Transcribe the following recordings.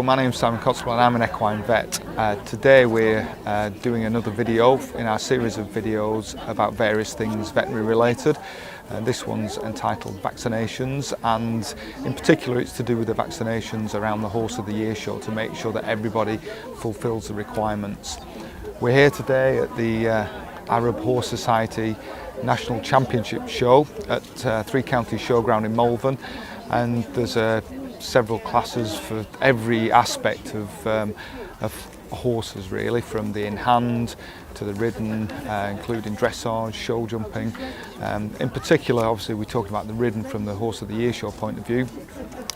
So my name's Simon Constable and I'm an equine vet. Today we're doing another video in our series of videos about various things veterinary related. This one's entitled Vaccinations, and in particular it's to do with the vaccinations around the Horse of the Year show to make sure that everybody fulfills the requirements. We're here today at the Arab Horse Society National Championship show at Three Counties Showground in Malvern, and there's several classes for every aspect of horses really, from the in-hand to the ridden, including dressage, show jumping. In particular, obviously we're talking about the ridden from the Horse of the Year show point of view,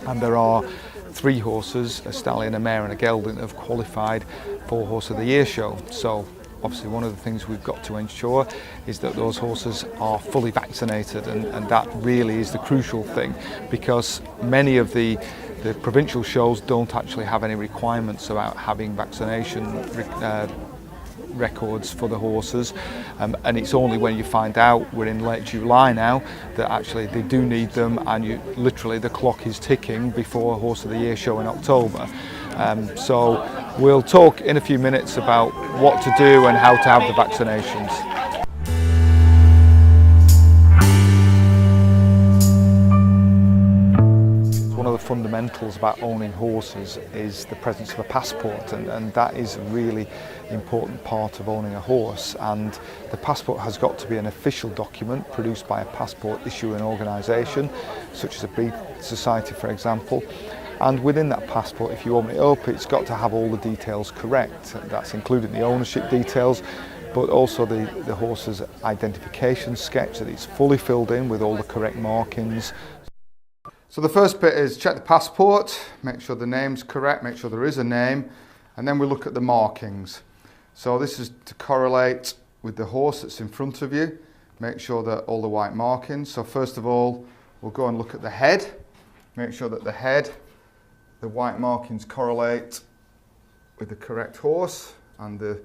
and there are 3 horses, a stallion, a mare and a gelding, that have qualified for Horse of the Year show. So obviously one of the things we've got to ensure is that those horses are fully vaccinated, and that really is the crucial thing, because many of the provincial shows don't actually have any requirements about having vaccination records for the horses, and it's only when you find out, we're in late July now, that actually they do need them, and literally the clock is ticking before Horse of the Year show in October. So we'll talk in a few minutes about what to do and how to have the vaccinations. One of the fundamentals about owning horses is the presence of a passport, and that is a really important part of owning a horse. And the passport has got to be an official document produced by a passport issuing organisation, such as a breed society for example. And within that passport, if you open it up, it's got to have all the details correct. That's including the ownership details, but also the horse's identification sketch, that it's fully filled in with all the correct markings. So the first bit is check the passport, make sure the name's correct, make sure there is a name, and then we look at the markings. So this is to correlate with the horse that's in front of you, make sure that all the white markings. So first of all, we'll go and look at the head, make sure that the white markings correlate with the correct horse and the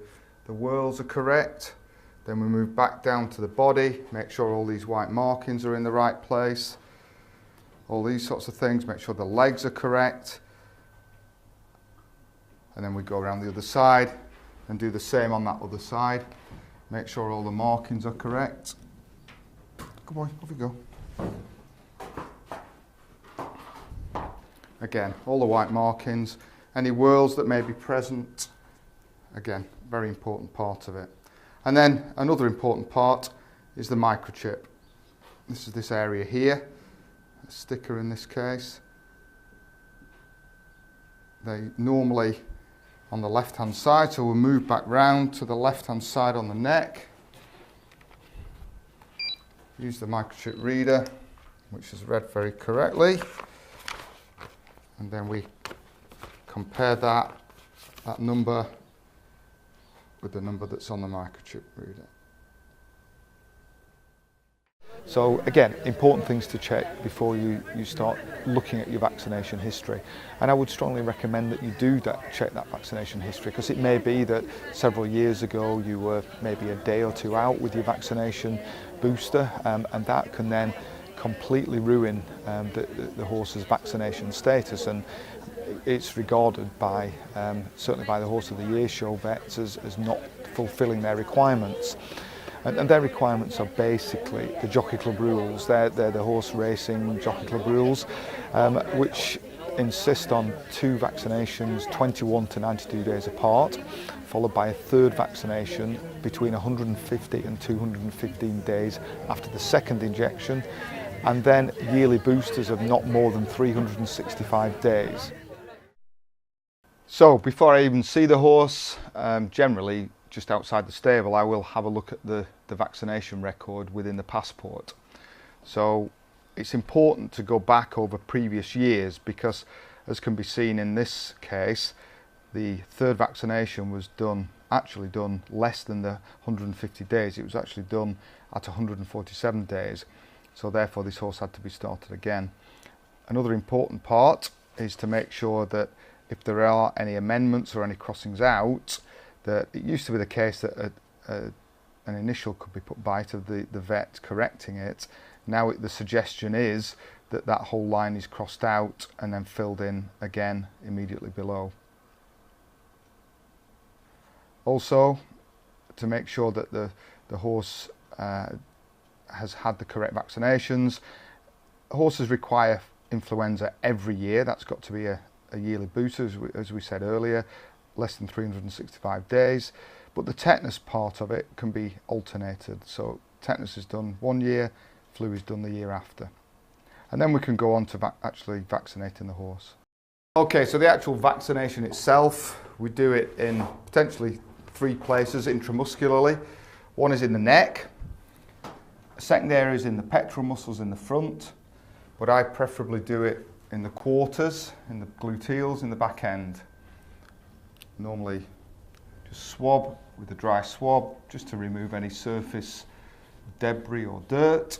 whorls are correct. Then we move back down to the body, make sure all these white markings are in the right place. All these sorts of things, make sure the legs are correct. And then we go around the other side and do the same on that other side. Make sure all the markings are correct. Good boy, off you go. Again, all the white markings, any whorls that may be present, again, very important part of it. And then another important part is the microchip. This is this area here, a sticker in this case. They normally on the left hand side, so we'll move back round to the left hand side on the neck. Use the microchip reader, which is read very correctly. And then we compare that number with the number that's on the microchip reader. So again, important things to check before you start looking at your vaccination history. And I would strongly recommend that you do check that vaccination history, because it may be that several years ago you were maybe a day or 2 out with your vaccination booster, and that can then completely ruin the horse's vaccination status, and it's regarded by certainly by the Horse of the Year show vets as not fulfilling their requirements. And their requirements are basically the jockey club rules. They're the horse racing jockey club rules, which insist on 2 vaccinations 21 to 92 days apart, followed by a 3rd vaccination between 150 and 215 days after the 2nd injection, and then yearly boosters of not more than 365 days. So before I even see the horse, generally just outside the stable, I will have a look at the vaccination record within the passport. So it's important to go back over previous years, because as can be seen in this case, the 3rd vaccination was actually done less than the 150 days. It was actually done at 147 days. So therefore this horse had to be started again. Another important part is to make sure that if there are any amendments or any crossings out, that it used to be the case that an initial could be put by to the vet correcting it. Now the suggestion is that whole line is crossed out and then filled in again immediately below. Also, to make sure that the horse has had the correct vaccinations. Horses require influenza every year. That's got to be a yearly booster, as we said earlier, less than 365 days. But the tetanus part of it can be alternated. So tetanus is done 1 year, flu is done the year after. And then we can go on to actually vaccinating the horse. Okay, so the actual vaccination itself, we do it in potentially 3 places intramuscularly. One is in the neck, a second area is in the pectoral muscles in the front, but I preferably do it in the quarters, in the gluteals, in the back end. Normally just swab with a dry swab just to remove any surface debris or dirt.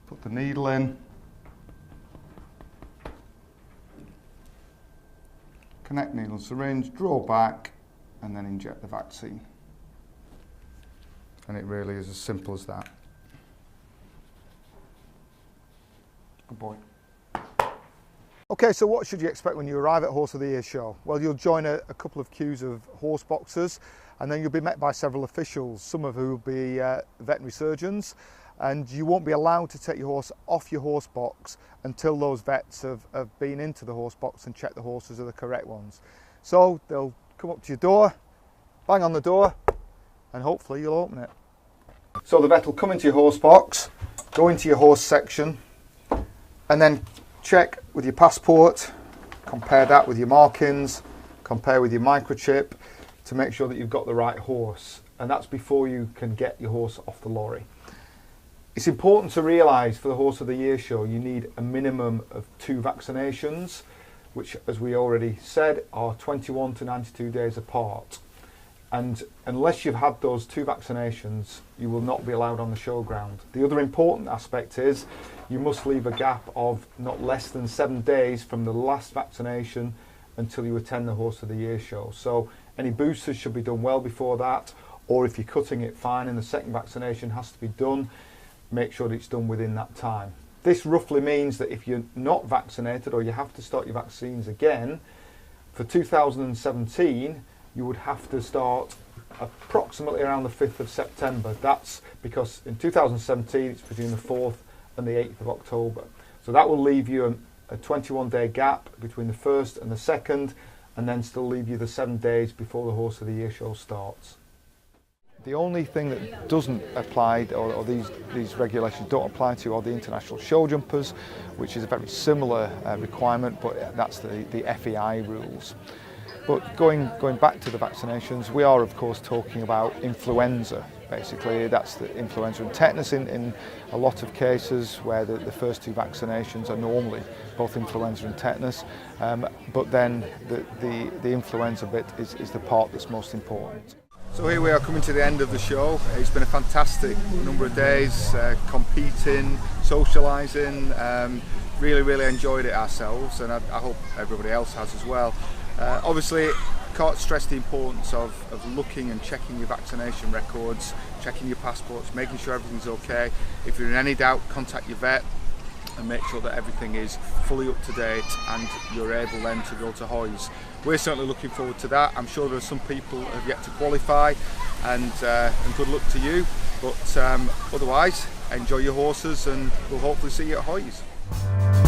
Put the needle in, connect needle and syringe, draw back, and then inject the vaccine. And it really is as simple as that. Good boy. Okay, so what should you expect when you arrive at Horse of the Year show? Well, you'll join a couple of queues of horse boxers, and then you'll be met by several officials, some of who will be veterinary surgeons, and you won't be allowed to take your horse off your horse box until those vets have been into the horse box and checked the horses are the correct ones. So they'll come up to your door, bang on the door, and hopefully you'll open it. So the vet will come into your horse box, go into your horse section, and then check with your passport, compare that with your markings, compare with your microchip to make sure that you've got the right horse. And that's before you can get your horse off the lorry. It's important to realise for the Horse of the Year show you need a minimum of 2 vaccinations, which, as we already said, are 21 to 92 days apart. And unless you've had those 2 vaccinations, you will not be allowed on the showground. The other important aspect is you must leave a gap of not less than 7 days from the last vaccination until you attend the Horse of the Year show. So any boosters should be done well before that, or if you're cutting it fine and the second vaccination has to be done, make sure that it's done within that time. This roughly means that if you're not vaccinated or you have to start your vaccines again, for 2017 you would have to start approximately around the 5th of September. That's because in 2017 it's between the 4th and the 8th of October. So that will leave you a 21-day gap between the 1st and the 2nd, and then still leave you the 7 days before the Horse of the Year show starts. The only thing that doesn't apply, or these regulations don't apply to, are the international show jumpers, which is a very similar requirement, but that's the FEI rules. But going back to the vaccinations, we are of course talking about influenza. Basically, that's the influenza and tetanus in a lot of cases where the first 2 vaccinations are normally both influenza and tetanus, but then the influenza bit is the part that's most important. So here we are coming to the end of the show. It's been a fantastic number of days, competing, socialising, really enjoyed it ourselves, and I hope everybody else has as well. Obviously, can't stress the importance of looking and checking your vaccination records, checking your passports, making sure everything's okay. If you're in any doubt, contact your vet and make sure that everything is fully up to date and you're able then to go to HOYS. We're certainly looking forward to that. I'm sure there are some people who have yet to qualify, and good luck to you. But otherwise, enjoy your horses and we'll hopefully see you at HOYS.